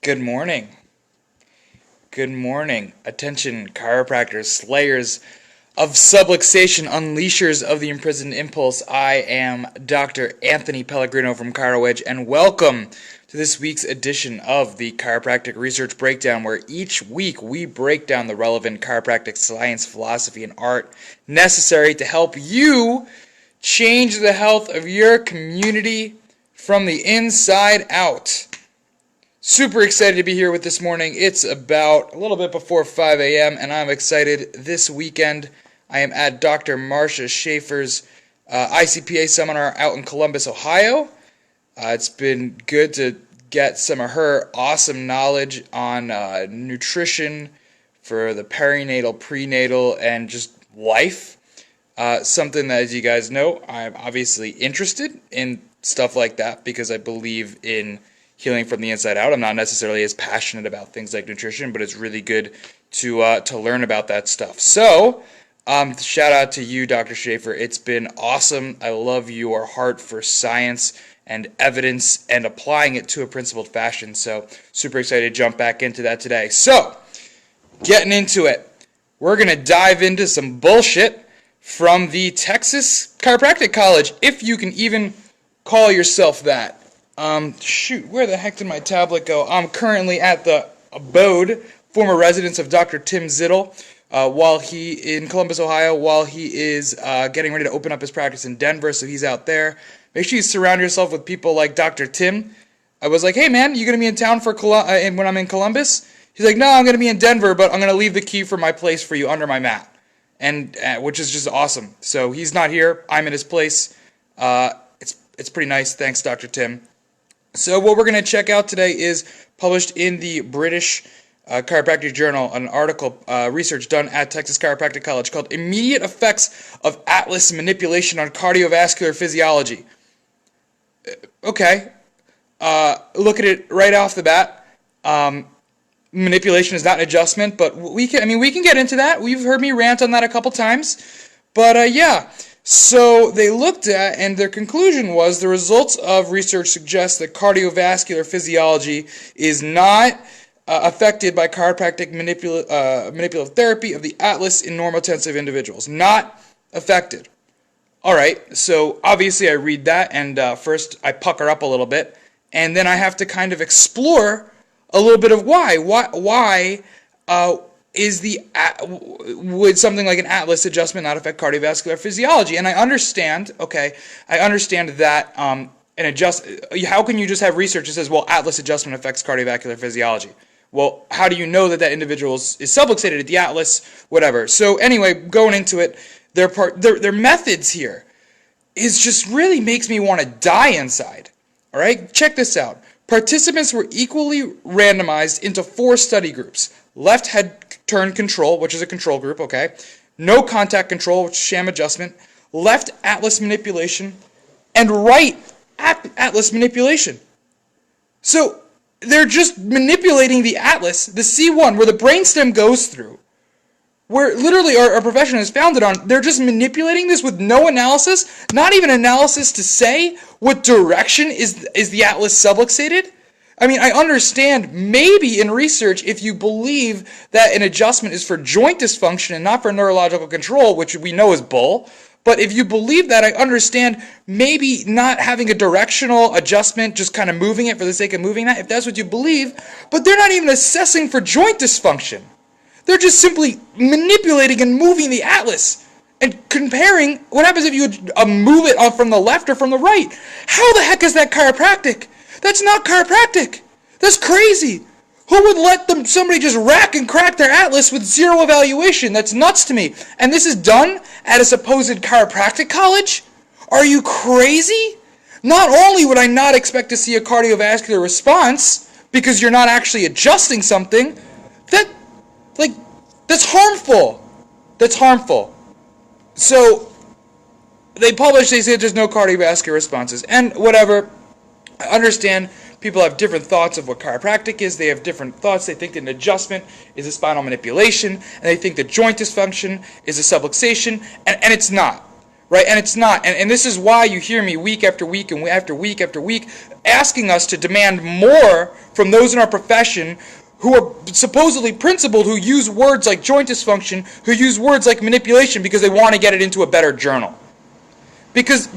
Good morning. Good morning. Attention, chiropractors, slayers of subluxation, unleashers of the imprisoned impulse. I am Dr. Anthony Pellegrino from ChiroEdge, and welcome to this week's edition of the Chiropractic Research Breakdown, where each week we break down the relevant chiropractic science, philosophy, and art necessary to help you change the health of your community from the inside out. Super excited to be here with this morning. It's about a little bit before 5 a.m. and I'm excited. This weekend I am at Dr. Marcia Schaefer's ICPA seminar out in Columbus, Ohio. It's been good to get some of her awesome knowledge on nutrition for the perinatal, prenatal, and just life. Something that, as you guys know, I'm obviously interested in stuff like that because I believe in healing from the inside out. I'm not necessarily as passionate about things like nutrition, but it's really good to learn about that stuff. So, shout out to you, Dr. Schaefer. It's been awesome. I love your heart for science and evidence and applying it to a principled fashion. So, super excited to jump back into that today. So, getting into it, we're going to dive into some bullshit from the Texas Chiropractic College, if you can even call yourself that. Shoot, where the heck did my tablet go? I'm currently at the abode, former residence of Dr. Tim Zittle, in Columbus, Ohio, while he is getting ready to open up his practice in Denver, so he's out there. Make sure you surround yourself with people like Dr. Tim. I was like, hey man, you gonna be in town for when I'm in Columbus? He's like, no, I'm gonna be in Denver, but I'm gonna leave the key for my place for you under my mat, and which is just awesome. So he's not here, I'm in his place. It's pretty nice. Thanks, Dr. Tim. So what we're going to check out today is published in the British Chiropractic Journal, an article, research done at Texas Chiropractic College called Immediate Effects of Atlas Manipulation on Cardiovascular Physiology. Okay. Look at it right off the bat. Manipulation is not an adjustment, but we can get into that. You've heard me rant on that a couple times. But yeah. So they looked at, and their conclusion was the results of research suggest that cardiovascular physiology is not affected by chiropractic manipulative therapy of the atlas in normotensive individuals. Not affected. All right, so obviously I read that, and first I pucker up a little bit, and then I have to kind of explore a little bit of why. Why would something like an atlas adjustment not affect cardiovascular physiology? And I understand that how can you just have research that says, well, atlas adjustment affects cardiovascular physiology? Well, how do you know that individual is subluxated at the atlas? Whatever. So anyway, going into it, their methods here is just really makes me want to die inside. All right, check this out. Participants were equally randomized into 4 study groups. Left head turn control, which is a control group, okay? No contact control, which is sham adjustment. Left atlas manipulation. And right atlas manipulation. So they're just manipulating the atlas, the C1, where the brainstem goes through. Where literally our profession is founded on. They're just manipulating this with no analysis, not even analysis to say what direction is the atlas subluxated. I mean, I understand maybe in research if you believe that an adjustment is for joint dysfunction and not for neurological control, which we know is bull. But if you believe that, I understand maybe not having a directional adjustment, just kind of moving it for the sake of moving that, if that's what you believe. But they're not even assessing for joint dysfunction. They're just simply manipulating and moving the atlas and comparing what happens if you move it from the left or from the right. How the heck is that chiropractic? That's not chiropractic. That's crazy. Who would let somebody just rack and crack their atlas with zero evaluation? That's nuts to me. And this is done at a supposed chiropractic college? Are you crazy? Not only would I not expect to see a cardiovascular response because you're not actually adjusting something, that's harmful. That's harmful. So they say there's no cardiovascular responses. And whatever, I understand people have different thoughts of what chiropractic is. They have different thoughts. They think that an adjustment is a spinal manipulation, and they think that joint dysfunction is a subluxation, and it's not. right? And it's not. And this is why you hear me week after week and after week after week asking us to demand more from those in our profession who are supposedly principled, who use words like joint dysfunction, who use words like manipulation because they want to get it into a better journal. Because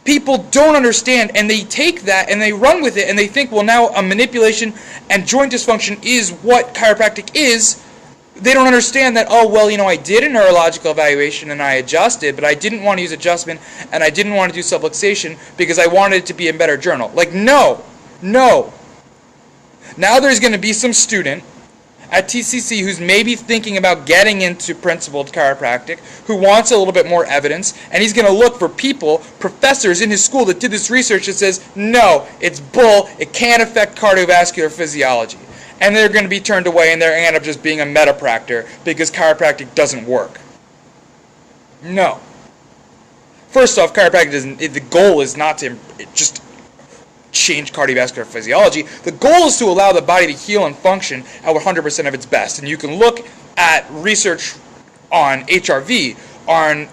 people don't understand, and they take that and they run with it, and they think, well, now a manipulation and joint dysfunction is what chiropractic is. They don't understand that, oh, well, I did a neurological evaluation and I adjusted, but I didn't want to use adjustment and I didn't want to do subluxation because I wanted it to be a better journal. Like, no. Now there's going to be some student at TCC who's maybe thinking about getting into principled chiropractic, who wants a little bit more evidence, and he's going to look for professors in his school that did this research that says, no, it's bull, it can't affect cardiovascular physiology. And they're going to be turned away, and they're going to end up just being a metapractor because chiropractic doesn't work. No. First off, chiropractic the goal is not to just change cardiovascular physiology. The goal is to allow the body to heal and function at 100% of its best. And you can look at research on HRV, on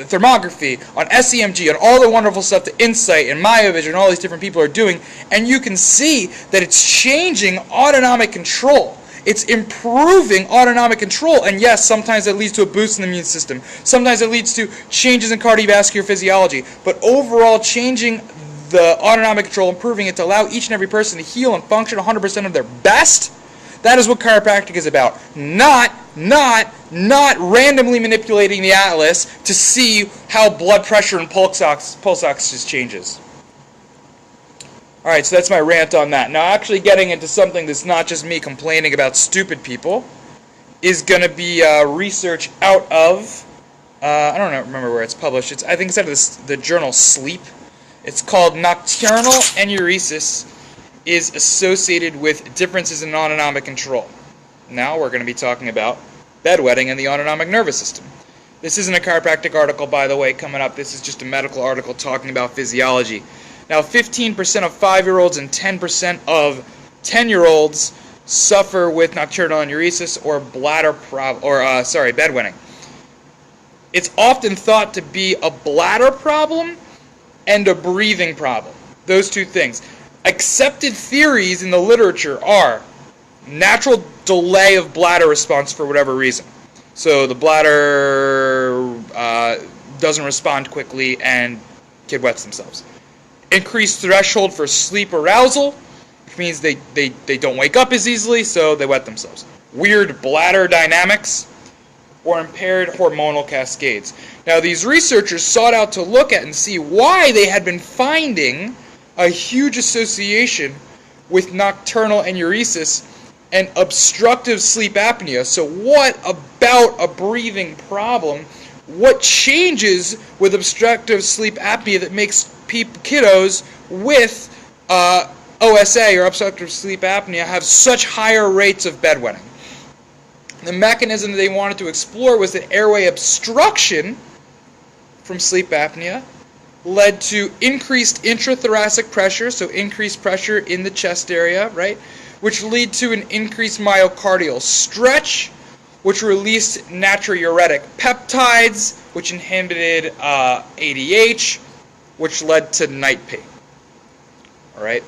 thermography, on SEMG, on all the wonderful stuff that Insight and MyoVision and all these different people are doing, and you can see that it's changing autonomic control. It's improving autonomic control, and yes, sometimes it leads to a boost in the immune system. Sometimes it leads to changes in cardiovascular physiology, but overall changing the autonomic control, improving it to allow each and every person to heal and function 100% of their best. That is what chiropractic is about. Not randomly manipulating the atlas to see how blood pressure and pulse oxygen changes. Alright, so that's my rant on that. Now, actually getting into something that's not just me complaining about stupid people is going to be research out of, I don't remember where it's published. I think it's out of the journal Sleep. It's called Nocturnal Enuresis is associated with differences in autonomic control. Now we're going to be talking about bedwetting and the autonomic nervous system. This isn't a chiropractic article, by the way, coming up. This is just a medical article talking about physiology. Now, 15% of 5-year-olds and 10% of 10-year-olds suffer with nocturnal enuresis or bedwetting. It's often thought to be a bladder problem and a breathing problem. Those two things. Accepted theories in the literature are natural delay of bladder response for whatever reason. So the bladder doesn't respond quickly and kid wets themselves. Increased threshold for sleep arousal, which means they don't wake up as easily, so they wet themselves. Weird bladder dynamics, or impaired hormonal cascades. Now, these researchers sought out to look at and see why they had been finding a huge association with nocturnal enuresis and obstructive sleep apnea. So what about a breathing problem? What changes with obstructive sleep apnea that makes kiddos with OSA, or obstructive sleep apnea, have such higher rates of bedwetting? The mechanism that they wanted to explore was that airway obstruction from sleep apnea led to increased intrathoracic pressure, so increased pressure in the chest area, right, which lead to an increased myocardial stretch, which released natriuretic peptides, which inhibited ADH, which led to night pain. All right,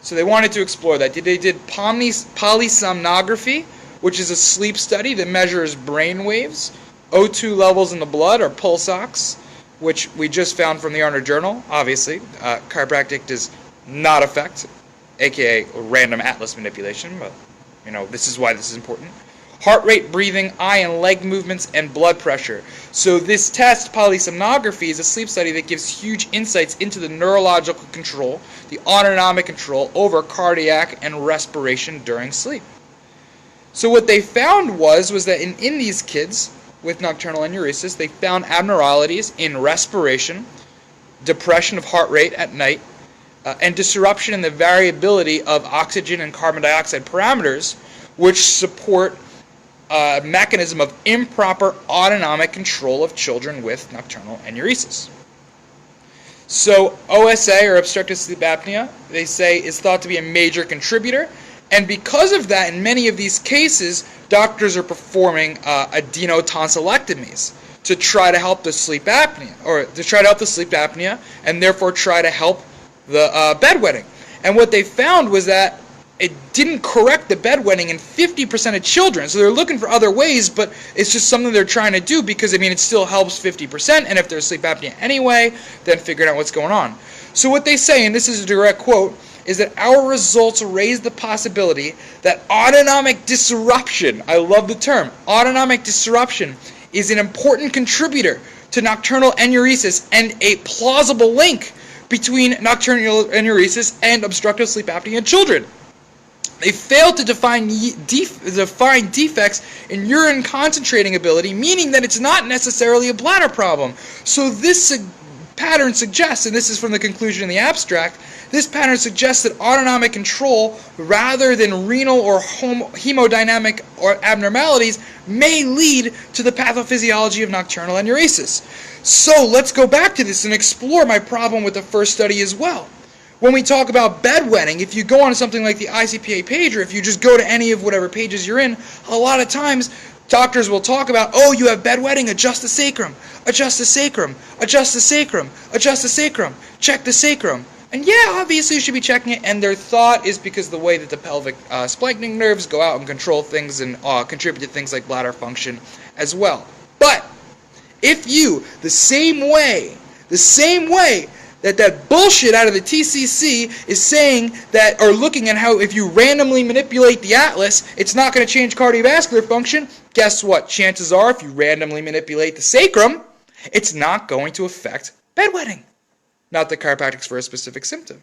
so they wanted to explore that. They did polysomnography, which is a sleep study that measures brain waves, O2 levels in the blood, or pulse ox, which we just found from the Arnold Journal. Obviously, chiropractic does not affect, aka random atlas manipulation, but this is why this is important. Heart rate, breathing, eye and leg movements, and blood pressure. So this test, polysomnography, is a sleep study that gives huge insights into the neurological control, the autonomic control over cardiac and respiration during sleep. So what they found was that in these kids with nocturnal enuresis, they found abnormalities in respiration, depression of heart rate at night, and disruption in the variability of oxygen and carbon dioxide parameters, which support a mechanism of improper autonomic control of children with nocturnal enuresis. So OSA, or obstructive sleep apnea, they say is thought to be a major contributor. And because of that, in many of these cases, doctors are performing adenotonsillectomies to try to help the sleep apnea, and therefore try to help the bedwetting. And what they found was that it didn't correct the bedwetting in 50% of children. So they're looking for other ways, but it's just something they're trying to do because, it still helps 50%. And if there's sleep apnea anyway, then figuring out what's going on. So what they say, and this is a direct quote, is that our results raise the possibility that autonomic disruption, I love the term, autonomic disruption, is an important contributor to nocturnal enuresis and a plausible link between nocturnal enuresis and obstructive sleep apnea in children. They failed to define defects in urine concentrating ability, meaning that it's not necessarily a bladder problem. So this pattern suggests, and this is from the conclusion in the abstract, this pattern suggests that autonomic control, rather than renal or hemodynamic or abnormalities, may lead to the pathophysiology of nocturnal enuresis. So let's go back to this and explore my problem with the first study as well. When we talk about bedwetting, if you go on something like the ICPA page, or if you just go to any of whatever pages you're in, a lot of times doctors will talk about, oh, you have bedwetting, adjust the sacrum, adjust the sacrum, adjust the sacrum, adjust the sacrum, check the sacrum. And yeah, obviously you should be checking it, and their thought is because the way that the pelvic splanchnic nerves go out and control things and contribute to things like bladder function as well. But if you, the same way that bullshit out of the TCC is saying that, or looking at how if you randomly manipulate the atlas, it's not going to change cardiovascular function, guess what? Chances are, if you randomly manipulate the sacrum, it's not going to affect bedwetting. Not that chiropractic's for a specific symptom.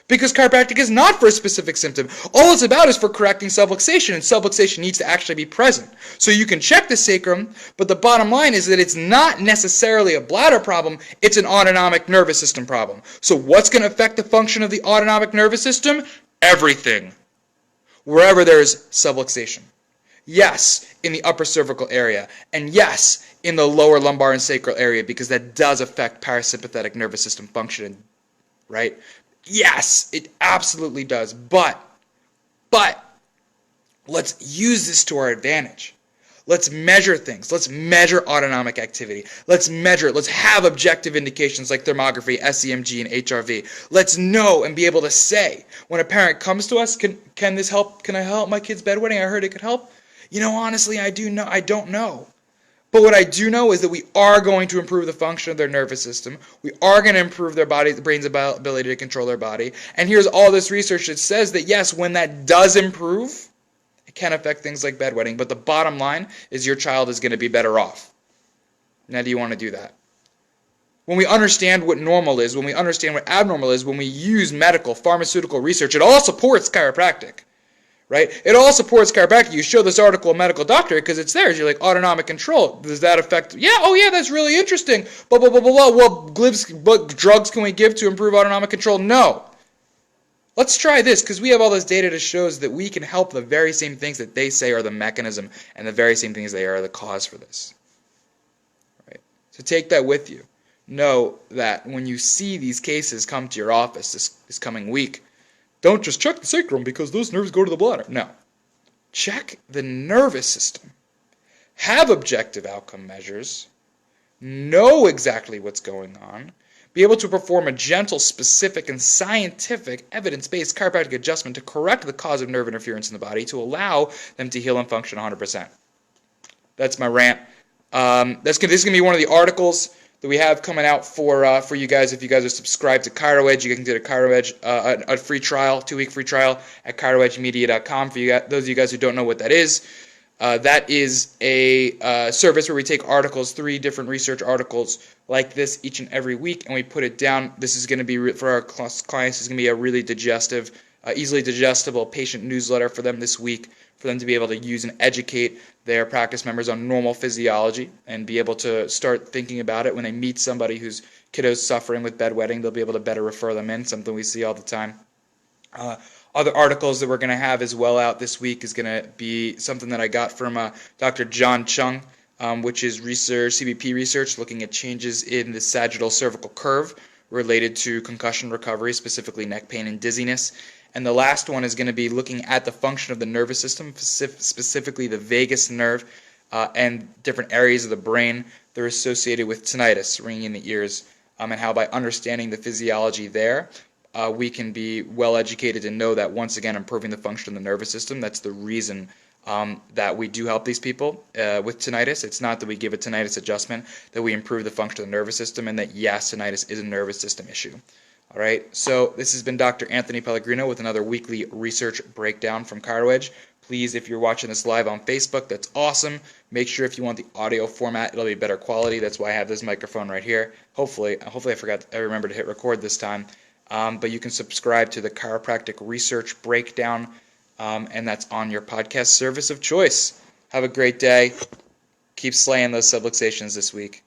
Because chiropractic is not for a specific symptom. All it's about is for correcting subluxation, and subluxation needs to actually be present. So you can check the sacrum, but the bottom line is that it's not necessarily a bladder problem, it's an autonomic nervous system problem. So what's going to affect the function of the autonomic nervous system? Everything. Wherever there's subluxation. Yes, in the upper cervical area, and yes, in the lower lumbar and sacral area, because that does affect parasympathetic nervous system function, right? Yes, it absolutely does, but let's use this to our advantage. Let's measure things. Let's measure autonomic activity. Let's measure it. Let's have objective indications like thermography, SEMG, and HRV. Let's know and be able to say, when a parent comes to us, can this help? Can I help my kid's bedwetting? I heard it could help. Honestly, I don't know. But what I do know is that we are going to improve the function of their nervous system. We are going to improve the brain's ability to control their body. And here's all this research that says that, yes, when that does improve, it can affect things like bedwetting. But the bottom line is your child is going to be better off. Now, do you want to do that? When we understand what normal is, when we understand what abnormal is, when we use medical, pharmaceutical research, it all supports chiropractic. Right? It all supports chiropractic. You show this article of Medical Doctor because it's there. You're like, autonomic control. Does that affect? Yeah, oh yeah, that's really interesting. Blah, blah, blah, blah, blah. What drugs can we give to improve autonomic control? No. Let's try this because we have all this data that shows that we can help the very same things that they say are the mechanism and the very same things they are the cause for this. Right? So take that with you. Know that when you see these cases come to your office this coming week, don't just check the sacrum because those nerves go to the bladder. No. Check the nervous system. Have objective outcome measures. Know exactly what's going on. Be able to perform a gentle, specific, and scientific, evidence-based chiropractic adjustment to correct the cause of nerve interference in the body to allow them to heal and function 100%. That's my rant. This is going to be one of the articles that we have coming out for you guys. If you guys are subscribed to ChiroEdge, you can get a ChiroEdge, a free trial, 2-week free trial at chiroedgemedia.com. For you guys, those of you guys who don't know what that is a service where we take articles, 3 different research articles like this each and every week, and we put it down. This is going to be, for our clients, is going to be a really easily digestible patient newsletter for them this week, for them to be able to use and educate their practice members on normal physiology and be able to start thinking about it when they meet somebody whose kiddo's suffering with bedwetting. They'll be able to better refer them in, something we see all the time. Other articles that we're going to have as well out this week is going to be something that I got from Dr. John Chung, which is CBP research looking at changes in the sagittal cervical curve related to concussion recovery, specifically neck pain and dizziness. And the last one is going to be looking at the function of the nervous system, specifically the vagus nerve, and different areas of the brain that are associated with tinnitus, ringing in the ears, and how by understanding the physiology there, we can be well educated and know that, once again, improving the function of the nervous system. That's the reason that we do help these people with tinnitus. It's not that we give a tinnitus adjustment, that we improve the function of the nervous system, and that, yes, tinnitus is a nervous system issue. All right, so this has been Dr. Anthony Pellegrino with another weekly research breakdown from ChiroEdge. Please, if you're watching this live on Facebook, that's awesome. Make sure if you want the audio format, it'll be better quality. That's why I have this microphone right here. Hopefully I remember to hit record this time. But you can subscribe to the Chiropractic Research Breakdown, and that's on your podcast service of choice. Have a great day. Keep slaying those subluxations this week.